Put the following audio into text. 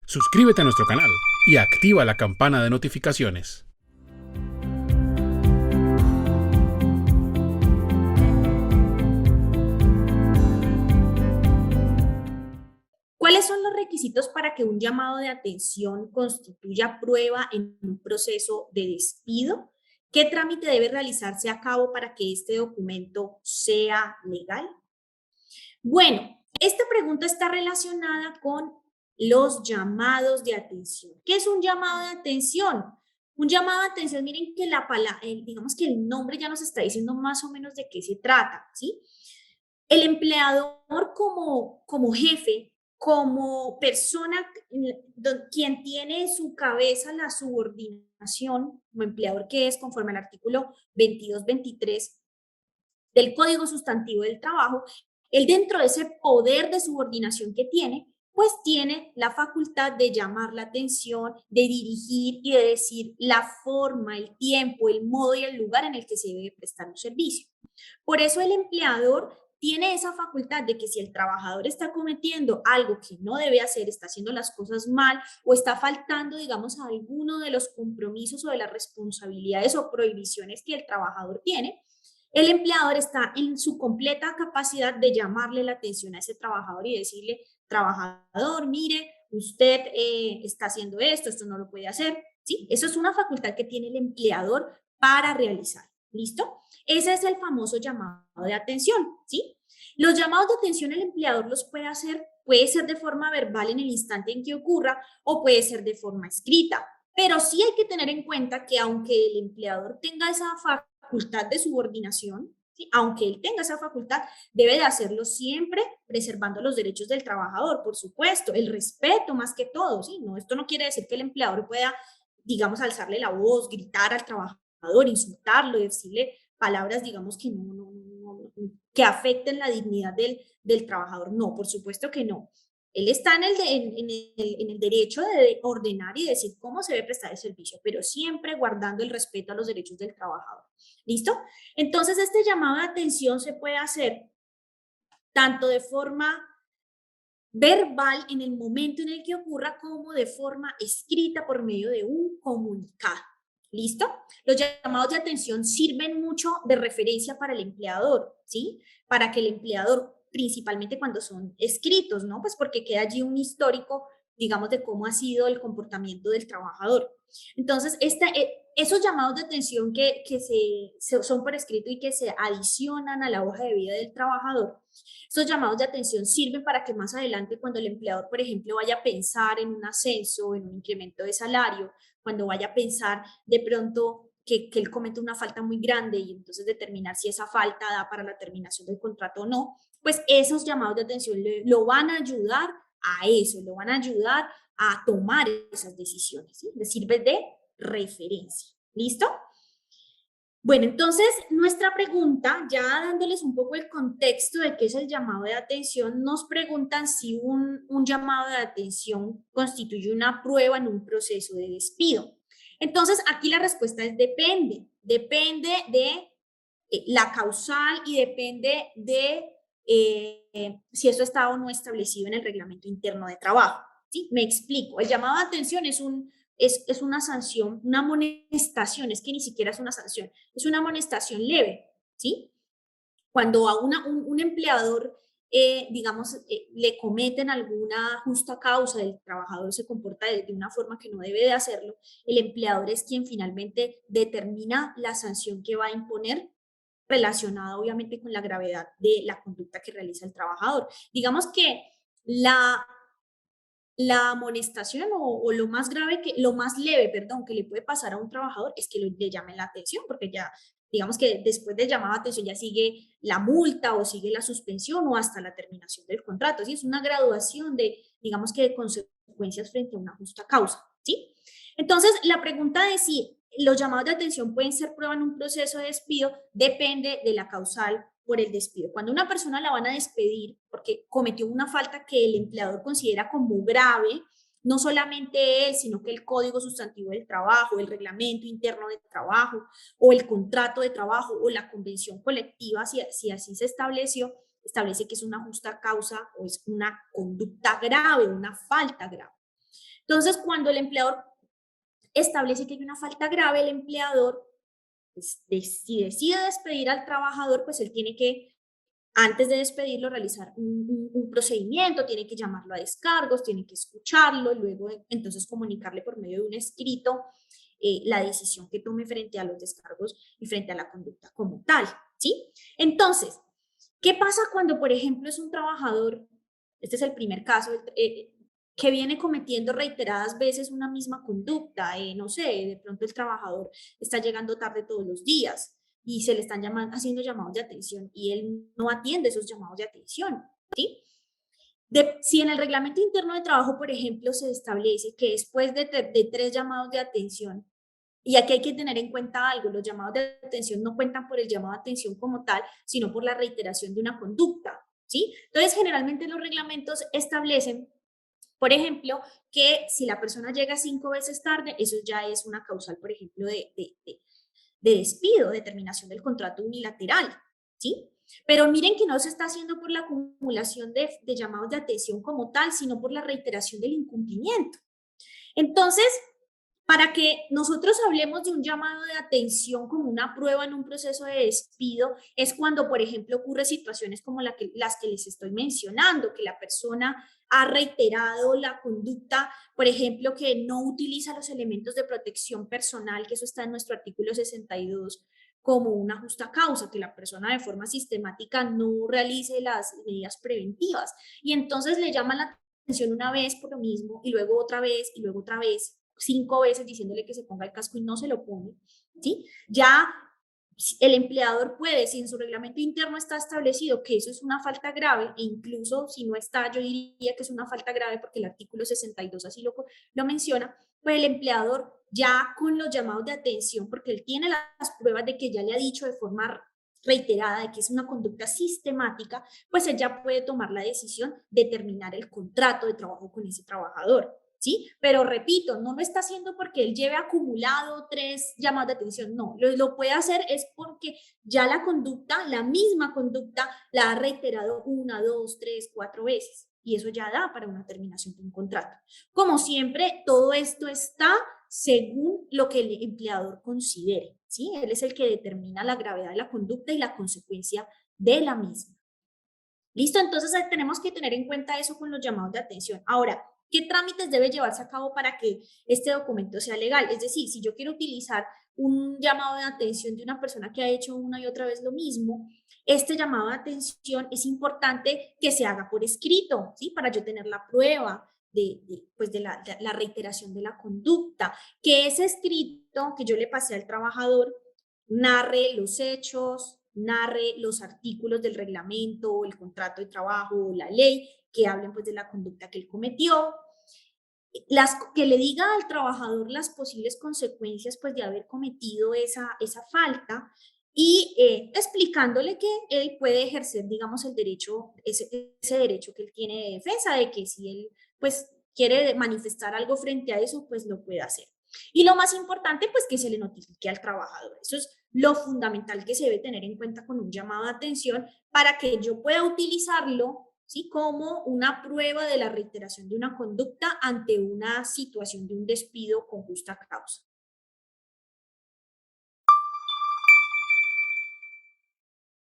Suscríbete a nuestro canal y activa la campana de notificaciones. ¿Cuáles son los requisitos para que un llamado de atención constituya prueba en un proceso de despido? ¿Qué trámite debe realizarse a cabo para que este documento sea legal? Bueno, esta pregunta está relacionada con los llamados de atención. ¿Qué es un llamado de atención? Un llamado de atención, miren que digamos que el nombre ya nos está diciendo más o menos de qué se trata, ¿sí? El empleador como jefe, como persona quien tiene en su cabeza la subordinación, como empleador que es conforme al artículo 22-23 del Código Sustantivo del Trabajo, él dentro de ese poder de subordinación que tiene, pues tiene la facultad de llamar la atención, de dirigir y de decir la forma, el tiempo, el modo y el lugar en el que se debe prestar un servicio. Por eso el empleador tiene esa facultad de que si el trabajador está cometiendo algo que no debe hacer, está haciendo las cosas mal o está faltando, digamos, a alguno de los compromisos o de las responsabilidades o prohibiciones que el trabajador tiene, el empleador está en su completa capacidad de llamarle la atención a ese trabajador y decirle, trabajador, mire, usted está haciendo esto, esto no lo puede hacer, ¿sí? Eso es una facultad que tiene el empleador para realizar, ¿listo? Ese es el famoso llamado de atención, ¿sí? Los llamados de atención el empleador los puede hacer, puede ser de forma verbal en el instante en que ocurra o puede ser de forma escrita, pero sí hay que tener en cuenta que aunque el empleador tenga esa facultad de subordinación, ¿sí? Aunque él tenga esa facultad, debe de hacerlo siempre preservando los derechos del trabajador, por supuesto, el respeto más que todo, ¿sí? No, esto no quiere decir que el empleador pueda, digamos, alzarle la voz, gritar al trabajador, insultarlo, decirle palabras, digamos, que que afecten la dignidad del trabajador. No, por supuesto que no. Él está en el derecho de ordenar y decir cómo se debe prestar el servicio, pero siempre guardando el respeto a los derechos del trabajador. ¿Listo? Entonces, este llamado de atención se puede hacer tanto de forma verbal en el momento en el que ocurra como de forma escrita por medio de un comunicado. ¿Listo? Los llamados de atención sirven mucho de referencia para el empleador, ¿sí? Para que el empleador, principalmente cuando son escritos, ¿no? Pues porque queda allí un histórico, digamos, de cómo ha sido el comportamiento del trabajador. Entonces, esos llamados de atención son por escrito y que se adicionan a la hoja de vida del trabajador, estos llamados de atención sirven para que más adelante, cuando el empleador, por ejemplo, vaya a pensar en un ascenso, en un incremento de salario, cuando vaya a pensar de pronto que él comete una falta muy grande y entonces determinar si esa falta da para la terminación del contrato o no, pues esos llamados de atención lo van a ayudar a eso, lo van a ayudar a tomar esas decisiones, ¿sí? Le sirve de referencia. ¿Listo? Bueno, entonces nuestra pregunta, ya dándoles un poco el contexto de qué es el llamado de atención, nos preguntan si un llamado de atención constituye una prueba en un proceso de despido. Entonces, aquí la respuesta es depende. Depende de la causal y depende de si eso está o no establecido en el reglamento interno de trabajo. ¿Sí? Me explico. El llamado de atención es una sanción, una amonestación, es que ni siquiera es una sanción, es una amonestación leve, ¿sí? Cuando a un empleador, digamos, le cometen alguna justa causa, el trabajador se comporta de una forma que no debe de hacerlo, el empleador es quien finalmente determina la sanción que va a imponer relacionada obviamente con la gravedad de la conducta que realiza el trabajador. Digamos que la, la amonestación o lo más grave lo más leve, perdón, que le puede pasar a un trabajador es que le llamen la atención, porque ya, digamos que después de llamar la atención ya sigue la multa o sigue la suspensión o hasta la terminación del contrato. ¿Sí? Es una graduación de, digamos que de consecuencias frente a una justa causa, ¿sí? Entonces, la pregunta de si los llamados de atención pueden ser prueba en un proceso de despido depende de la causal por el despido. Cuando una persona la van a despedir porque cometió una falta que el empleador considera como grave, no solamente él, sino que el Código Sustantivo del Trabajo, el Reglamento Interno de Trabajo o el contrato de trabajo o la convención colectiva, si así se estableció, establece que es una justa causa o es una conducta grave, una falta grave. Entonces, cuando el empleador establece que hay una falta grave, el empleador, pues, si decide despedir al trabajador, pues él tiene que, antes de despedirlo, realizar un procedimiento, tiene que llamarlo a descargos, tiene que escucharlo, luego entonces comunicarle por medio de un escrito la decisión que tome frente a los descargos y frente a la conducta como tal, ¿sí? Entonces, ¿qué pasa cuando, por ejemplo, es un trabajador, este es el primer caso, que viene cometiendo reiteradas veces una misma conducta? No sé, de pronto el trabajador está llegando tarde todos los días y se le están haciendo llamados de atención y él no atiende esos llamados de atención, ¿sí? Si en el reglamento interno de trabajo, por ejemplo, se establece que después de 3 llamados de atención, y aquí hay que tener en cuenta algo, los llamados de atención no cuentan por el llamado de atención como tal, sino por la reiteración de una conducta, ¿sí? Entonces, generalmente los reglamentos establecen, por ejemplo, que si la persona llega 5 veces tarde, eso ya es una causal, por ejemplo, de despido, de terminación del contrato unilateral, ¿sí? Pero miren que no se está haciendo por la acumulación de llamados de atención como tal, sino por la reiteración del incumplimiento. Entonces, para que nosotros hablemos de un llamado de atención como una prueba en un proceso de despido, es cuando, por ejemplo, ocurre situaciones como las que les estoy mencionando, que la persona ha reiterado la conducta, por ejemplo, que no utiliza los elementos de protección personal, que eso está en nuestro artículo 62, como una justa causa, que la persona de forma sistemática no realice las medidas preventivas. Y entonces le llama la atención una vez por lo mismo, y luego otra vez, y luego otra vez, 5 veces diciéndole que se ponga el casco y no se lo pone, ¿sí? Ya el empleador puede, si en su reglamento interno está establecido que eso es una falta grave, e incluso si no está, yo diría que es una falta grave porque el artículo 62 así lo menciona, pues el empleador ya con los llamados de atención, porque él tiene las pruebas de que ya le ha dicho de forma reiterada de que es una conducta sistemática, pues él ya puede tomar la decisión de terminar el contrato de trabajo con ese trabajador. ¿Sí? Pero repito, no lo está haciendo porque él lleve acumulado 3 llamadas de atención, no, lo puede hacer es porque ya la conducta, la misma conducta, la ha reiterado 1, 2, 3, 4 veces y eso ya da para una terminación de un contrato. Como siempre, todo esto está según lo que el empleador considere, ¿sí? Él es el que determina la gravedad de la conducta y la consecuencia de la misma. ¿Listo? Entonces tenemos que tener en cuenta eso con los llamados de atención. Ahora, ¿qué trámites debe llevarse a cabo para que este documento sea legal? Es decir, si yo quiero utilizar un llamado de atención de una persona que ha hecho una y otra vez lo mismo, este llamado de atención es importante que se haga por escrito, ¿sí? Para yo tener la prueba pues de la reiteración de la conducta, que ese escrito que yo le pasé al trabajador narre los hechos, narre los artículos del reglamento, el contrato de trabajo o la ley que hablen pues de la conducta que él cometió, que le diga al trabajador las posibles consecuencias pues de haber cometido esa falta y explicándole que él puede ejercer, digamos, el derecho, ese derecho que él tiene de defensa, de que si él pues quiere manifestar algo frente a eso, pues lo puede hacer. Y lo más importante, pues que se le notifique al trabajador. Eso es lo fundamental que se debe tener en cuenta con un llamado de atención para que yo pueda utilizarlo, ¿sí? Como una prueba de la reiteración de una conducta ante una situación de un despido con justa causa.